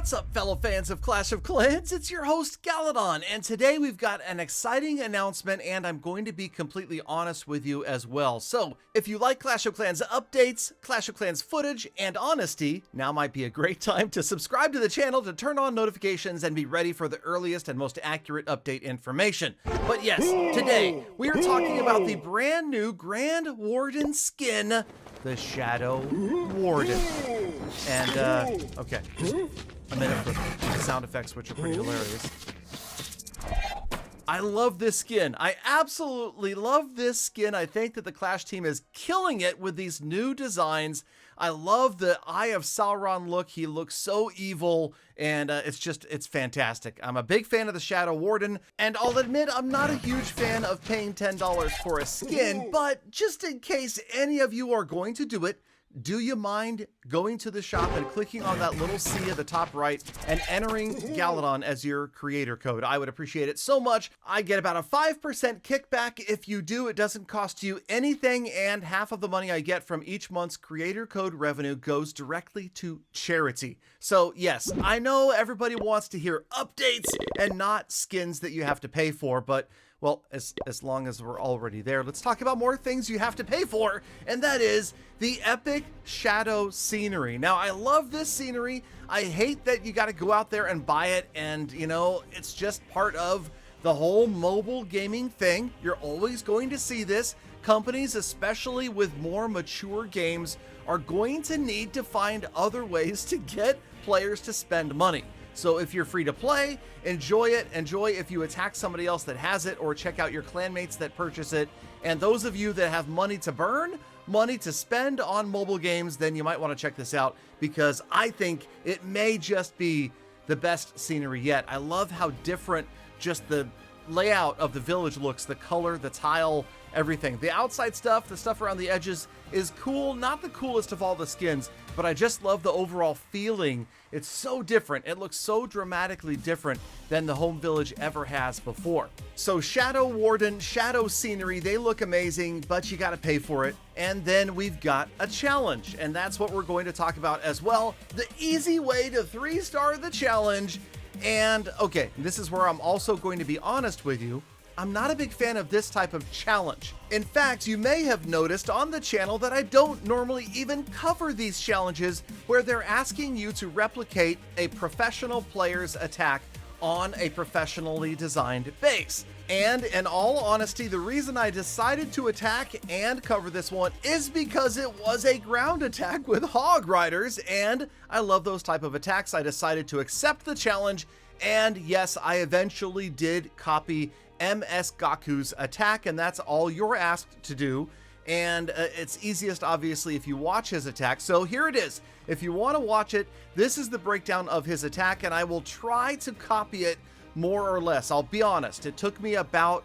What's up, fellow fans of Clash of Clans? It's your host, Galadon, and today we've got an exciting announcement, and I'm going to be completely honest with you as well. So, if you like Clash of Clans updates, Clash of Clans footage, and honesty, now might be a great time to subscribe to the channel to turn on notifications and be ready for the earliest and most accurate update information. But yes, today we are talking about the brand new Grand Warden skin, the Shadow Warden. And, okay, a minute for the sound effects, which are pretty hilarious. I love this skin. I absolutely love this skin. I think that the Clash team is killing it with these new designs. I love the Eye of Sauron look. He looks so evil, and it's fantastic. I'm a big fan of the Shadow Warden, and I'll admit I'm not a huge fan of paying $10 for a skin, but just in case any of you are going to do it, do you mind going to the shop and clicking on that little C at the top right and entering Galadon as your creator code? I would appreciate it so much. I get about a 5% kickback if you do. It doesn't cost you anything, and half of the money I get from each month's creator code revenue goes directly to charity. So yes, I know everybody wants to hear updates and not skins that you have to pay for, but well, as long as we're already there, let's talk about more things you have to pay for, and that is the epic shadow scenery. Now, I love this scenery. I hate that you got to go out there and buy it, and, you know, it's just part of the whole mobile gaming thing. You're always going to see this. Companies, especially with more mature games, are going to need to find other ways to get players to spend money. So if you're free to play, enjoy it. Enjoy if you attack somebody else that has it, or check out your clanmates that purchase it. And those of you that have money to burn, money to spend on mobile games, then you might want to check this out, because I think it may just be the best scenery yet. I love how different just the layout of the village looks, the color, the tile, everything. The outside stuff, the stuff around the edges is cool. Not the coolest of all the skins, but I just love the overall feeling. It's so different. It looks so dramatically different than the home village ever has before. So Shadow Warden, Shadow Scenery, they look amazing, but you got to pay for it. And then we've got a challenge, and that's what we're going to talk about as well. The easy way to 3-star the challenge. And okay, this is where I'm also going to be honest with you. I'm not a big fan of this type of challenge. In fact, you may have noticed on the channel that I don't normally even cover these challenges where they're asking you to replicate a professional player's attack on a professionally designed base. And in all honesty, the reason I decided to attack and cover this one is because it was a ground attack with hog riders, and I love those type of attacks. I decided to accept the challenge, and yes, I eventually did copy MS Gaku's attack, and that's all you're asked to do. And it's easiest, obviously, if you watch his attack. So here it is. If you want to watch it, this is the breakdown of his attack, and I will try to copy it more or less. I'll be honest, it took me about,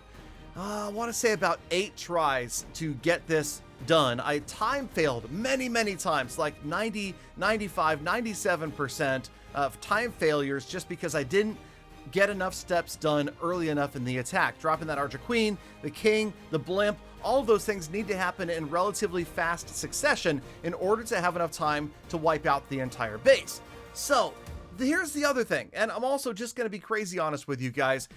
I want to say about 8 tries to get this done. I time failed many times, like 90, 95, 97% of time failures, just because I didn't get enough steps done early enough in the attack. Dropping that Archer Queen, the King, the Blimp, all of those things need to happen in relatively fast succession in order to have enough time to wipe out the entire base. So here's the other thing, and I'm also just going to be crazy honest with you guys.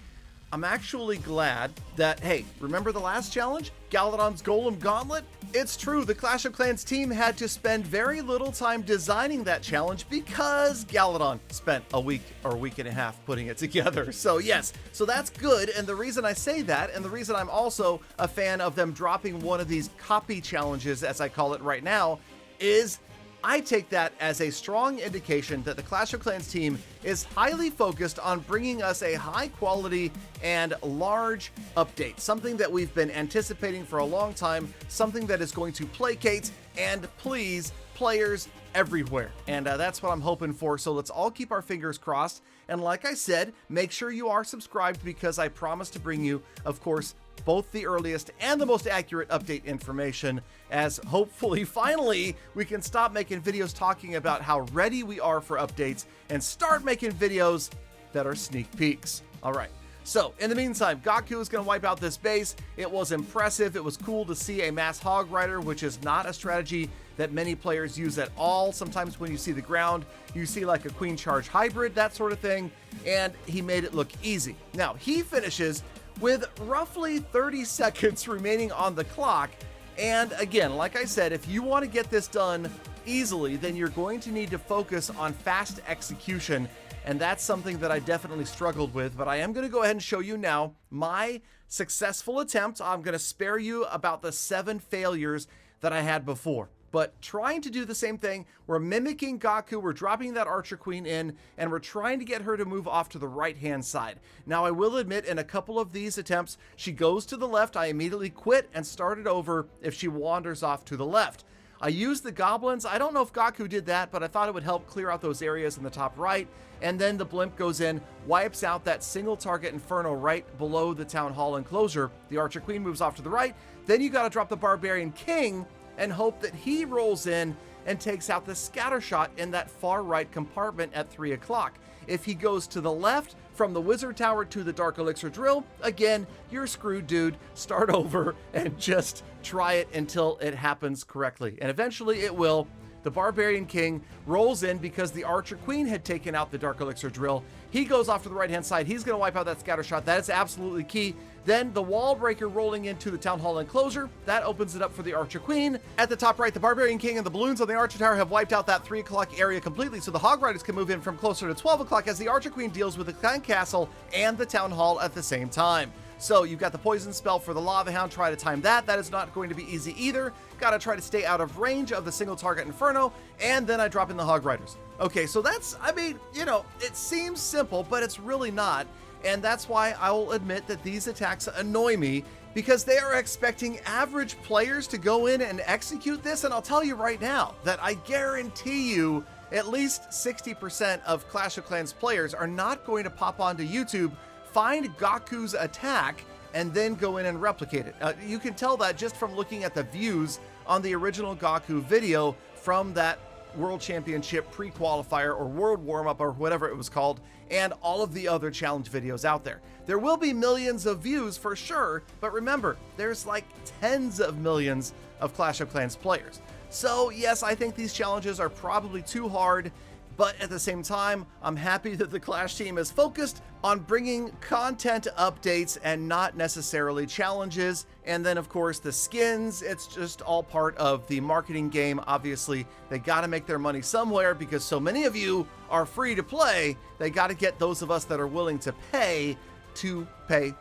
I'm actually glad that, hey, remember the last challenge? Galadon's Golem Gauntlet? It's true, the Clash of Clans team had to spend very little time designing that challenge because Galadon spent a week or a week and a half putting it together. So yes, so that's good, and the reason I say that, and the reason I'm also a fan of them dropping one of these copy challenges, as I call it right now, is I take that as a strong indication that the Clash of Clans team is highly focused on bringing us a high quality and large update, something that we've been anticipating for a long time, something that is going to placate and please players everywhere. And that's what I'm hoping for. So let's all keep our fingers crossed. And like I said, make sure you are subscribed, because I promise to bring you, of course, both the earliest and the most accurate update information, as hopefully finally we can stop making videos talking about how ready we are for updates and start making videos that are sneak peeks. All right, So, in the meantime, Gaku is going to wipe out this base. It was impressive. It was cool to see a mass hog rider, which is not a strategy that many players use at all. Sometimes when you see the ground, you see like a queen charge hybrid, that sort of thing, and he made it look easy. Now, he finishes with roughly 30 seconds remaining on the clock. And again, like I said, if you want to get this done easily, then you're going to need to focus on fast execution. And that's something that I definitely struggled with, but I am going to go ahead and show you now my successful attempt. I'm going to spare you about the 7 failures that I had before. But trying to do the same thing, we're mimicking Gaku, we're dropping that Archer Queen in, and we're trying to get her to move off to the right-hand side. Now, I will admit, in a couple of these attempts, she goes to the left, I immediately quit and started over if she wanders off to the left. I used the goblins. I don't know if Gaku did that, but I thought it would help clear out those areas in the top right. And then the blimp goes in, wipes out that single target Inferno right below the Town Hall enclosure. The Archer Queen moves off to the right. Then you got to drop the Barbarian King and hope that he rolls in and takes out the scatter shot in that far right compartment at 3 o'clock. If he goes to the left from the Wizard Tower to the Dark Elixir Drill, again, you're screwed, dude. Start over and just try it until it happens correctly. And eventually it will. The Barbarian King rolls in because the Archer Queen had taken out the Dark Elixir Drill. He goes off to the right-hand side. He's going to wipe out that scatter shot. That is absolutely key. Then the Wall Breaker rolling into the Town Hall enclosure. That opens it up for the Archer Queen. At the top right, the Barbarian King and the balloons on the Archer Tower have wiped out that 3 o'clock area completely, so the Hog Riders can move in from closer to 12 o'clock as the Archer Queen deals with the Clan Castle and the Town Hall at the same time. So you've got the poison spell for the Lava Hound. Try to time that. That is not going to be easy either. Got to try to stay out of range of the single target Inferno. And then I drop in the Hog Riders. Okay, so that's, I mean, you know, it seems simple, but it's really not. And that's why I will admit that these attacks annoy me, because they are expecting average players to go in and execute this. And I'll tell you right now that I guarantee you at least 60% of Clash of Clans players are not going to pop onto YouTube, find Gaku's attack, and then go in and replicate it. You can tell that just from looking at the views on the original Gaku video from that World Championship pre-qualifier or World Warm-Up or whatever it was called, and all of the other challenge videos out there. There will be millions of views for sure, but remember, there's like tens of millions of Clash of Clans players. So yes, I think these challenges are probably too hard, but at the same time, I'm happy that the Clash team is focused on bringing content updates and not necessarily challenges. And then of course the skins, it's just all part of the marketing game. Obviously, they got to make their money somewhere because so many of you are free to play. They got to get those of us that are willing to pay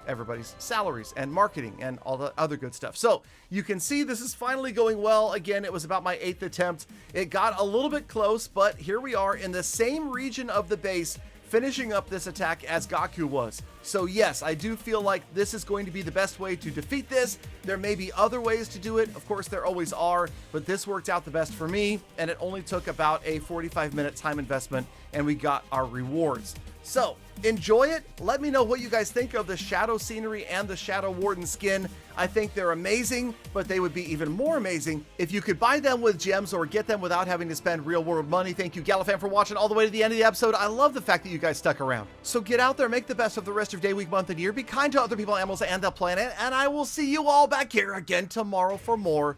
everybody's salaries and marketing and all the other good stuff. So you can see this is finally going well. Again, it was about my 8th attempt. It got a little bit close, but here we are in the same region of the base, finishing up this attack as Gaku was. So yes, I do feel like this is going to be the best way to defeat this. There may be other ways to do it. Of course, there always are, but this worked out the best for me, and it only took about a 45-minute time investment, and we got our rewards. So enjoy it. Let me know what you guys think of the Shadow Scenery and the Shadow Warden skin. I think they're amazing, but they would be even more amazing if you could buy them with gems or get them without having to spend real world money. Thank you, Galadon, for watching all the way to the end of the episode. I love the fact that you guys stuck around. So get out there, make the best of the rest of your day, week, month, and year. Be kind to other people, animals, and the planet. And I will see you all back here again tomorrow for more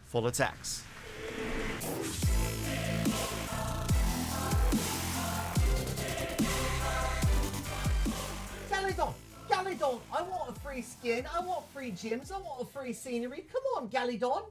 Full Attacks. Galadon, I want a free skin, I want free gems, I want a free scenery. Come on, Galadon.